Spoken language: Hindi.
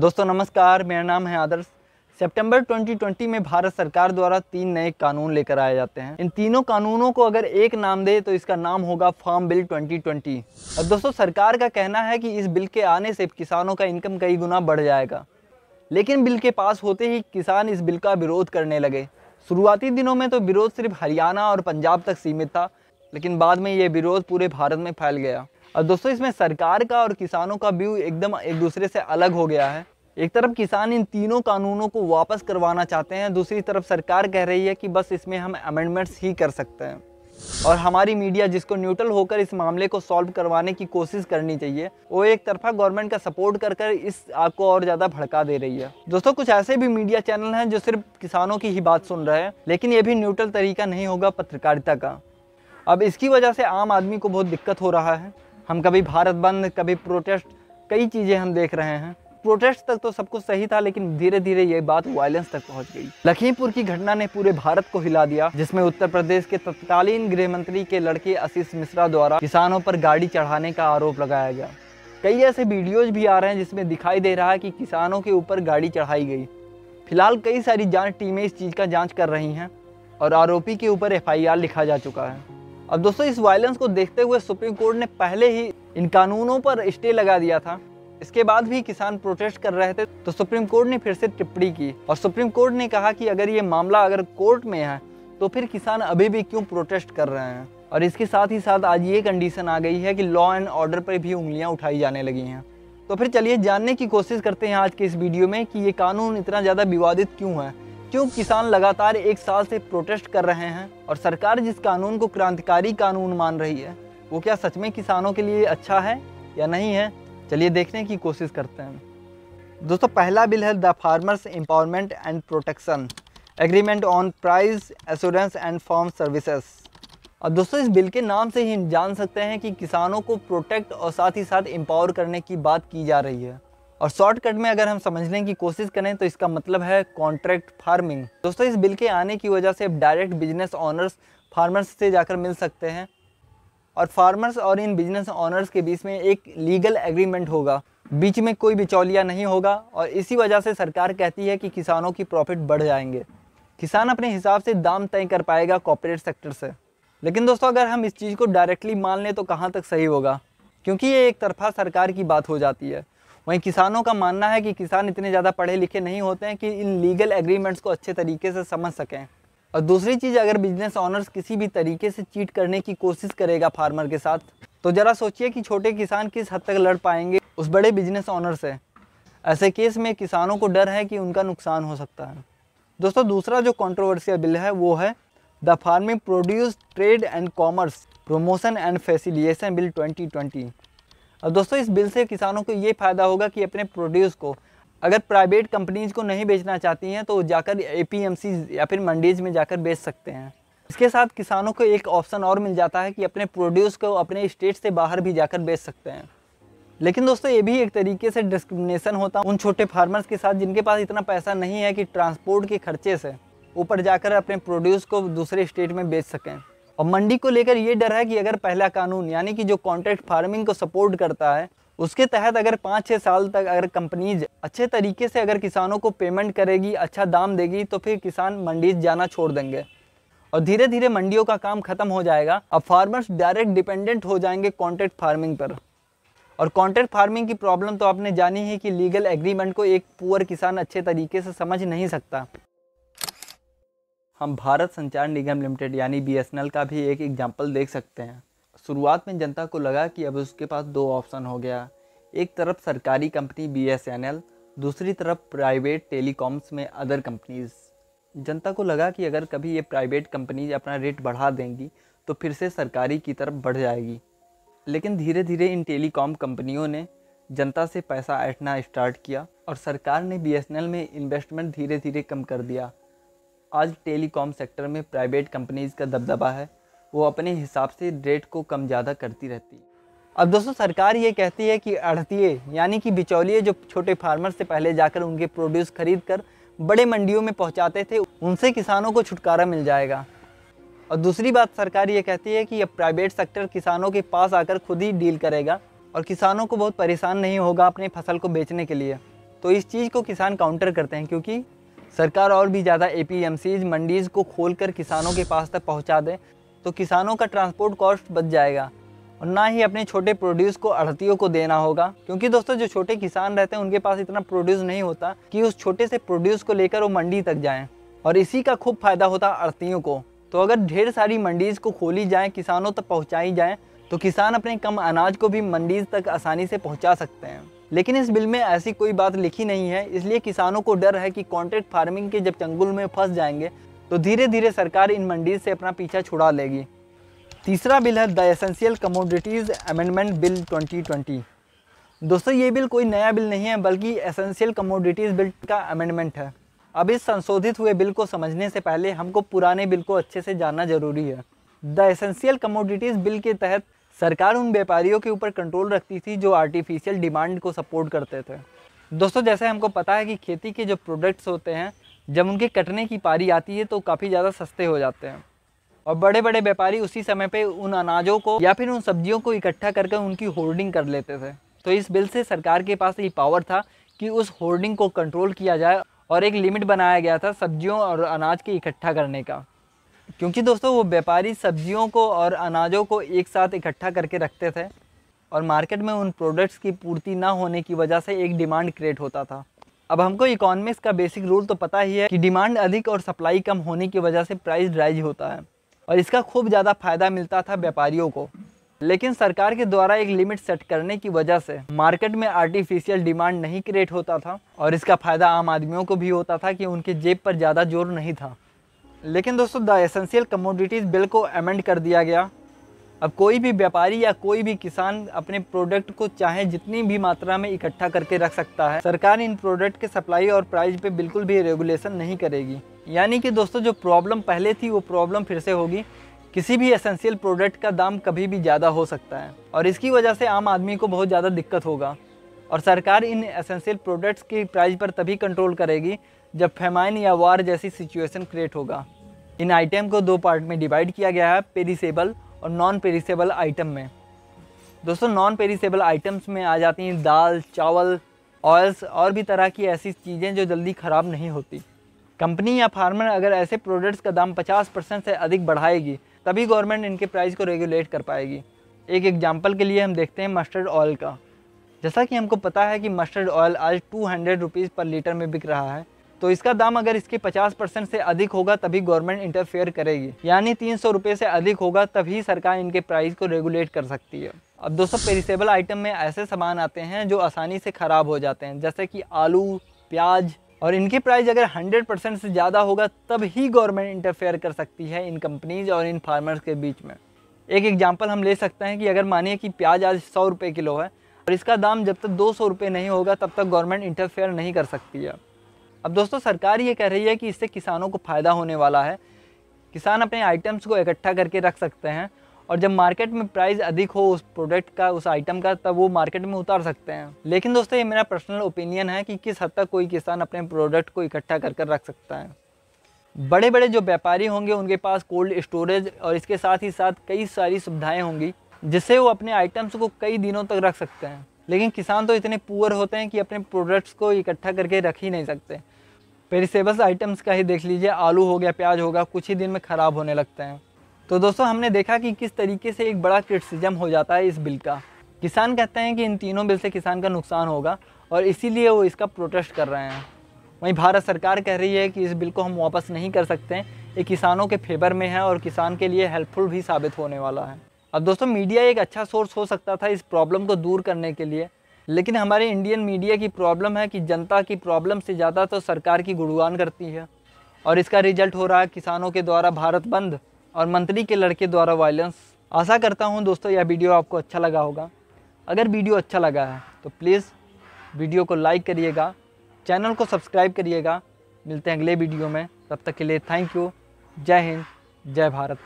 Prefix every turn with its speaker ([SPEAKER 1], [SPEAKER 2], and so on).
[SPEAKER 1] दोस्तों नमस्कार, मेरा नाम है आदर्श। सितंबर 2020 में भारत सरकार द्वारा 3 नए कानून लेकर आए जाते हैं। इन तीनों कानूनों को अगर एक नाम दे तो इसका नाम होगा फार्म बिल 2020। और दोस्तों सरकार का कहना है कि इस बिल के आने से किसानों का इनकम कई गुना बढ़ जाएगा। लेकिन बिल के पास होते ही किसान इस बिल का विरोध करने लगे। शुरुआती दिनों में तो विरोध सिर्फ हरियाणा और पंजाब तक सीमित था, लेकिन बाद में ये विरोध पूरे भारत में फैल गया। और दोस्तों इसमें सरकार का और किसानों का व्यू एकदम एक दूसरे से अलग हो गया है। एक तरफ किसान इन तीनों कानूनों को वापस करवाना चाहते हैं, दूसरी तरफ सरकार कह रही है कि बस इसमें हम अमेंडमेंट्स ही कर सकते हैं। और हमारी मीडिया, जिसको न्यूट्रल होकर इस मामले को सॉल्व करवाने की कोशिश करनी चाहिए, वो एक तरफा गवर्नमेंट का सपोर्ट कर इस आग को और ज़्यादा भड़का दे रही है। दोस्तों कुछ ऐसे भी मीडिया चैनल हैं जो सिर्फ किसानों की ही बात सुन रहे हैं, लेकिन ये भी न्यूट्रल तरीका नहीं होगा पत्रकारिता का। अब इसकी वजह से आम आदमी को बहुत दिक्कत हो रहा है। हम कभी भारत बंद, कभी प्रोटेस्ट, कई चीज़ें हम देख रहे हैं। प्रोटेस्ट तक तो सब कुछ सही था, लेकिन धीरे धीरे ये बात वायलेंस तक पहुंच गई। लखीमपुर की घटना ने पूरे भारत को हिला दिया, जिसमें उत्तर प्रदेश के तत्कालीन गृह मंत्री के लड़के आशीष मिश्रा द्वारा किसानों पर गाड़ी चढ़ाने का आरोप लगाया गया। कई ऐसे वीडियोज भी आ रहे हैं जिसमें दिखाई दे रहा है कि किसानों के ऊपर गाड़ी चढ़ाई गई। फिलहाल कई सारी जांच टीमें इस चीज़ का जाँच कर रही हैं और आरोपी के ऊपर FIR लिखा जा चुका है। अब दोस्तों इस वायलेंस को देखते हुए सुप्रीम कोर्ट ने पहले ही इन कानूनों पर स्टे लगा दिया था। इसके बाद भी किसान प्रोटेस्ट कर रहे थे तो सुप्रीम कोर्ट ने फिर से टिप्पणी की और सुप्रीम कोर्ट ने कहा कि अगर ये मामला अगर कोर्ट में है तो फिर किसान अभी भी क्यों प्रोटेस्ट कर रहे हैं। और इसके साथ ही साथ आज ये कंडीशन आ गई है कि लॉ एंड ऑर्डर पर भी उंगलियां उठाई जाने लगी हैं। तो फिर चलिए जानने की कोशिश करते हैं आज के इस वीडियो में कि ये कानून इतना ज़्यादा विवादित क्यों है, क्यों किसान लगातार 1 साल से प्रोटेस्ट कर रहे हैं, और सरकार जिस कानून को क्रांतिकारी कानून मान रही है वो क्या सच में किसानों के लिए अच्छा है या नहीं है। चलिए देखने की कोशिश करते हैं। दोस्तों पहला बिल है the farmers empowerment and protection agreement on price assurance and farm services. अब दोस्तों इस बिल के नाम से ही जान सकते हैं कि किसानों को प्रोटेक्ट और साथ ही साथ एम्पावर करने की बात की जा रही है। और शॉर्टकट में अगर हम समझने की कोशिश करें तो इसका मतलब है कॉन्ट्रैक्ट फार्मिंग। दोस्तों इस बिल के आने की वजह से डायरेक्ट बिजनेस ऑनर्स फार्मर्स से जाकर मिल सकते हैं और फार्मर्स और इन बिजनेस ऑनर्स के बीच में एक लीगल एग्रीमेंट होगा, बीच में कोई बिचौलिया नहीं होगा। और इसी वजह से सरकार कहती है कि किसानों की प्रॉफिट बढ़ जाएंगे, किसान अपने हिसाब से दाम तय कर पाएगा कॉर्पोरेट सेक्टर से। लेकिन दोस्तों अगर हम इस चीज़ को डायरेक्टली मान लें तो कहाँ तक सही होगा, क्योंकि ये एक तरफा सरकार की बात हो जाती है। वहीं किसानों का मानना है कि किसान इतने ज़्यादा पढ़े लिखे नहीं होते हैं कि इन लीगल एग्रीमेंट्स को अच्छे तरीके से समझ सकें। और दूसरी चीज़, अगर बिजनेस ऑनर्स किसी भी तरीके से चीट करने की कोशिश करेगा फार्मर के साथ, तो ज़रा सोचिए कि छोटे किसान किस हद तक लड़ पाएंगे उस बड़े बिजनेस ऑनर से। ऐसे केस में किसानों को डर है कि उनका नुकसान हो सकता है। दोस्तों दूसरा जो कंट्रोवर्शियल बिल है वो है the farming produce trade and commerce promotion and facilitation bill 2020। अब दोस्तों इस बिल से किसानों को ये फ़ायदा होगा कि अपने प्रोड्यूस को अगर प्राइवेट कंपनीज को नहीं बेचना चाहती हैं तो जाकर APMC या फिर मंडीज में जाकर बेच सकते हैं। इसके साथ किसानों को एक ऑप्शन और मिल जाता है कि अपने प्रोड्यूस को अपने स्टेट से बाहर भी जाकर बेच सकते हैं। लेकिन दोस्तों ये भी एक तरीके से डिस्क्रिमिनेशन होता है उन छोटे फार्मर्स के साथ जिनके पास इतना पैसा नहीं है कि ट्रांसपोर्ट के खर्चे से ऊपर जाकर अपने प्रोड्यूस को दूसरे स्टेट में बेच सकें। और मंडी को लेकर ये डर है कि अगर पहला कानून यानी कि जो कॉन्ट्रैक्ट फार्मिंग को सपोर्ट करता है उसके तहत अगर 5-6 साल तक अगर कंपनीज अच्छे तरीके से अगर किसानों को पेमेंट करेगी, अच्छा दाम देगी, तो फिर किसान मंडीज जाना छोड़ देंगे और धीरे धीरे मंडियों का काम खत्म हो जाएगा। अब फार्मर्स डायरेक्ट डिपेंडेंट हो जाएंगे कॉन्ट्रैक्ट फार्मिंग पर। और कॉन्ट्रैक्ट फार्मिंग की प्रॉब्लम तो आपने जानी है कि लीगल एग्रीमेंट को एक पुअर किसान अच्छे तरीके से समझ नहीं सकता। हम भारत संचार निगम लिमिटेड यानी BSNL का भी एक एग्जाम्पल देख सकते हैं। शुरुआत में जनता को लगा कि अब उसके पास 2 ऑप्शन हो गया, एक तरफ सरकारी कंपनी BSNL, दूसरी तरफ प्राइवेट टेलीकॉम्स में अदर कंपनीज। जनता को लगा कि अगर कभी ये प्राइवेट कंपनीज अपना रेट बढ़ा देंगी तो फिर से सरकारी की तरफ बढ़ जाएगी। लेकिन धीरे धीरे इन टेलीकॉम कंपनियों ने जनता से पैसा ऐंठना स्टार्ट किया और सरकार ने BSNL में इन्वेस्टमेंट धीरे धीरे कम कर दिया। आज टेलीकॉम सेक्टर में प्राइवेट कंपनीज का दबदबा है, वो अपने हिसाब से रेट को कम ज़्यादा करती रहती है। अब दोस्तों सरकार ये कहती है कि आढ़तिये यानी कि बिचौलिए जो छोटे फार्मर से पहले जाकर उनके प्रोड्यूस खरीद कर बड़े मंडियों में पहुंचाते थे, उनसे किसानों को छुटकारा मिल जाएगा। और दूसरी बात सरकार ये कहती है कि अब प्राइवेट सेक्टर किसानों के पास आकर खुद ही डील करेगा और किसानों को बहुत परेशान नहीं होगा अपनी फसल को बेचने के लिए। तो इस चीज़ को किसान काउंटर करते हैं, क्योंकि सरकार और भी ज़्यादा APMCs मंडीज़ को खोलकर किसानों के पास तक पहुंचा दे तो किसानों का ट्रांसपोर्ट कॉस्ट बच जाएगा और ना ही अपने छोटे प्रोड्यूस को आढ़तियों को देना होगा। क्योंकि दोस्तों जो छोटे किसान रहते हैं उनके पास इतना प्रोड्यूस नहीं होता कि उस छोटे से प्रोड्यूस को लेकर वो मंडी तक जाएं, और इसी का खूब फायदा होता है आढ़तियों को। तो अगर ढेर सारी मंडीज़ को खोली जाएँ, किसानों तक पहुँचाई जाएँ, तो किसान अपने कम अनाज को भी मंडीज़ तक आसानी से पहुँचा सकते हैं। लेकिन इस बिल में ऐसी कोई बात लिखी नहीं है, इसलिए किसानों को डर है कि कॉन्ट्रैक्ट फार्मिंग के जब चंगुल में फंस जाएंगे तो धीरे धीरे सरकार इन मंडीज से अपना पीछा छुड़ा लेगी। तीसरा बिल है the essential commodities amendment bill 2020। दोस्तों ये बिल कोई नया बिल नहीं है, बल्कि एसेंशियल कमोडिटीज़ बिल का अमेंडमेंट है। अब इस संशोधित हुए बिल को समझने से पहले हमको पुराने बिल को अच्छे से जानना जरूरी है। द एसेंशियल कमोडिटीज़ बिल के तहत सरकार उन व्यापारियों के ऊपर कंट्रोल रखती थी जो आर्टिफिशियल डिमांड को सपोर्ट करते थे। दोस्तों जैसे हमको पता है कि खेती के जो प्रोडक्ट्स होते हैं जब उनके कटने की पारी आती है तो काफ़ी ज़्यादा सस्ते हो जाते हैं, और बड़े बड़े व्यापारी उसी समय पे उन अनाजों को या फिर उन सब्जियों को इकट्ठा करके उनकी होर्डिंग कर लेते थे। तो इस बिल से सरकार के पास ये पावर था कि उस होर्डिंग को कंट्रोल किया जाए, और एक लिमिट बनाया गया था सब्जियों और अनाज के इकट्ठा करने का। क्योंकि दोस्तों वो व्यापारी सब्जियों को और अनाजों को एक साथ इकट्ठा करके रखते थे, और मार्केट में उन प्रोडक्ट्स की पूर्ति ना होने की वजह से एक डिमांड क्रिएट होता था। अब हमको इकोनॉमिक्स का बेसिक रूल तो पता ही है कि डिमांड अधिक और सप्लाई कम होने की वजह से प्राइस राइज होता है, और इसका खूब ज़्यादा फायदा मिलता था व्यापारियों को। लेकिन सरकार के द्वारा एक लिमिट सेट करने की वजह से मार्केट में आर्टिफिशियल डिमांड नहीं क्रिएट होता था, और इसका फ़ायदा आम आदमियों को भी होता था कि उनके जेब पर ज़्यादा जोर नहीं था। लेकिन दोस्तों द एसेंशियल कमोडिटीज़ बिल को अमेंड कर दिया गया। अब कोई भी व्यापारी या कोई भी किसान अपने प्रोडक्ट को चाहे जितनी भी मात्रा में इकट्ठा करके रख सकता है। सरकार इन प्रोडक्ट के सप्लाई और प्राइस पे बिल्कुल भी रेगुलेशन नहीं करेगी। यानी कि दोस्तों जो प्रॉब्लम पहले थी वो प्रॉब्लम फिर से होगी। किसी भी एसेंशियल प्रोडक्ट का दाम कभी भी ज़्यादा हो सकता है, और इसकी वजह से आम आदमी को बहुत ज़्यादा दिक्कत होगा। और सरकार इन एसेंशियल प्रोडक्ट्स की प्राइस पर तभी कंट्रोल करेगी जब फेमाइन या वार जैसी सिचुएशन क्रिएट होगा। इन आइटम को दो पार्ट में डिवाइड किया गया है, पेरिसेबल और नॉन पेरिसेबल आइटम में। दोस्तों नॉन पेरिसेबल आइटम्स में आ जाती हैं दाल, चावल, ऑयल्स और भी तरह की ऐसी चीज़ें जो जल्दी ख़राब नहीं होती। कंपनी या फार्मर अगर ऐसे प्रोडक्ट्स का दाम 50% से अधिक बढ़ाएगी तभी गवर्नमेंट इनके प्राइस को रेगुलेट कर पाएगी। एक एग्जांपल के लिए हम देखते हैं मस्टर्ड ऑयल का। जैसा कि हमको पता है कि मस्टर्ड ऑयल आज 200 रुपीज़ पर लीटर में बिक रहा है, तो इसका दाम अगर इसके 50% से अधिक होगा तभी गवर्नमेंट इंटरफेयर करेगी। यानी 300 रुपये से अधिक होगा तभी सरकार इनके प्राइस को रेगुलेट कर सकती है। अब दोस्तों पेरिसेबल आइटम में ऐसे सामान आते हैं जो आसानी से ख़राब हो जाते हैं, जैसे कि आलू, प्याज, और इनकी प्राइस अगर 100% से ज़्यादा होगा तब ही गवर्नमेंट इंटरफेयर कर सकती है इन कंपनीज और इन फार्मर्स के बीच में। एक एग्जांपल हम ले सकते हैं कि अगर मानिए कि प्याज आज 100 रुपये किलो है और इसका दाम जब तक 200 रुपये नहीं होगा तब तक गवर्नमेंट इंटरफेयर नहीं कर सकती है। अब दोस्तों सरकार ये कह रही है कि इससे किसानों को फ़ायदा होने वाला है। किसान अपने आइटम्स को इकट्ठा करके रख सकते हैं, और जब मार्केट में प्राइस अधिक हो उस प्रोडक्ट का, उस आइटम का, तब वो मार्केट में उतार सकते हैं। लेकिन दोस्तों ये मेरा पर्सनल ओपिनियन है कि किस हद तक कोई किसान अपने प्रोडक्ट को इकट्ठा कर कर रख सकता है। बड़े बड़े जो व्यापारी होंगे उनके पास कोल्ड स्टोरेज और इसके साथ ही साथ कई सारी सुविधाएं होंगी जिससे वो अपने आइटम्स को कई दिनों तक रख सकते हैं। लेकिन किसान तो इतने पुअर होते हैं कि अपने प्रोडक्ट्स को इकट्ठा करके रख ही नहीं सकते। पेरिसेबल्स आइटम्स का ही देख लीजिए, आलू हो गया, प्याज होगा, कुछ ही दिन में ख़राब होने लगते हैं। तो दोस्तों हमने देखा कि किस तरीके से एक बड़ा क्रिटिसिज्म हो जाता है इस बिल का। किसान कहते हैं कि इन तीनों बिल से किसान का नुकसान होगा और इसीलिए वो इसका प्रोटेस्ट कर रहे हैं। वहीं भारत सरकार कह रही है कि इस बिल को हम वापस नहीं कर सकते, ये किसानों के फेवर में है और किसान के लिए हेल्पफुल भी साबित होने वाला है। अब दोस्तों मीडिया एक अच्छा सोर्स हो सकता था इस प्रॉब्लम को दूर करने के लिए, लेकिन हमारे इंडियन मीडिया की प्रॉब्लम है कि जनता की प्रॉब्लम से ज़्यादा तो सरकार की गुणगान करती है, और इसका रिजल्ट हो रहा है किसानों के द्वारा भारत बंद और मंत्री के लड़के द्वारा वायलेंस। आशा करता हूं दोस्तों यह वीडियो आपको अच्छा लगा होगा। अगर वीडियो अच्छा लगा है तो प्लीज़ वीडियो को लाइक करिएगा, चैनल को सब्सक्राइब करिएगा। मिलते हैं अगले वीडियो में, तब तक के लिए थैंक यू। जय हिंद, जय भारत।